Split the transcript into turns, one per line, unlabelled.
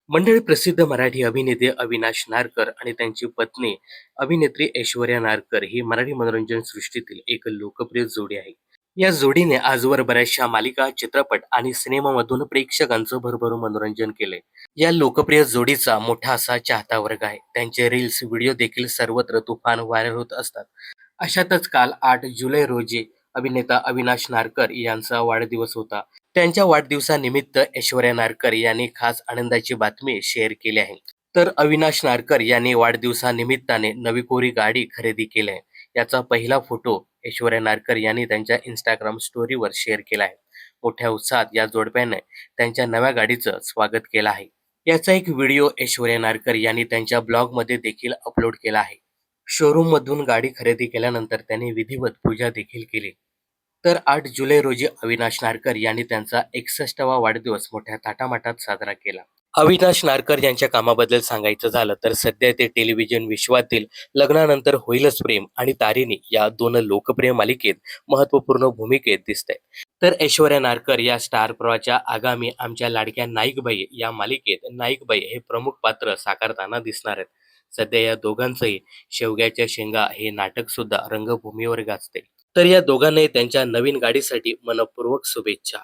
मंडळी प्रसिद्ध मराठी अभिनेते अविनाश नारकर आणि त्यांची पत्नी अभिनेत्री ऐश्वर्या नारकर ही मराठी मनोरंजन सृष्टीतील एक लोकप्रिय जोडी आहे. या जोडीने आजवर बऱ्याचशा मालिका, चित्रपट आणि सिनेमामधून प्रेक्षकांचं भरभरून मनोरंजन केलंय. या लोकप्रिय जोडीचा मोठा असा चाहता वर्ग आहे. त्यांचे रील्स, व्हिडिओ देखील सर्वत्र तुफान व्हायरल होत असतात. अशातच काल 8 जुलै रोजी अभिनेता अविनाश नारकर यांचा वाढदिवस होता. त्यांच्या वाढदिवसानिमित्त ऐश्वर्या नारकर यांनी खास आनंदाची बातमी शेअर केली आहे. तर अविनाश नारकर यांनी वाढदिवसानिमित्ताने नवी कोरी गाडी खरेदी केली आहे. याचा पहिला फोटो ऐश्वर्या नारकर यांनी त्यांच्या इंस्टाग्राम स्टोरीवर शेअर केला आहे. मोठ्या उत्साहात या जोडप्याने त्यांच्या नव्या गाडीचं स्वागत केलं आहे. याचा एक व्हिडिओ ऐश्वर्या नारकर यांनी त्यांच्या ब्लॉगमध्ये देखील अपलोड केला आहे. शोरूममधून गाडी खरेदी केल्यानंतर त्यांनी विधिवत पूजा देखील केली. तर 8 जुलै रोजी अविनाश नारकर यांनी त्यांचा 61वा वाढदिवस मोठ्या थाटामाटात साजरा केला. अविनाश नारकर यांच्या कामाबद्दल सांगायचं झालं तर सध्या ते टेलिव्हिजन विश्वातील लग्नानंतर होईलच प्रेम आणि तारिणी या दोन लोकप्रिय मालिकेत महत्त्वपूर्ण भूमिकेत दिसत. तर ऐश्वर्या नारकर या स्टार प्रवाहाच्या आगामी आमच्या लाडक्या नाईकबाई या मालिकेत नाईकबाई हे प्रमुख पात्र साकारताना दिसणार आहेत. सध्या या दोघांचंही शेवग्याच्या शेंगा हे नाटक सुद्धा रंगभूमीवर गाजते. तर या दोघांनाही त्यांच्या नवीन गाडीसाठी मनपूर्वक शुभेच्छा.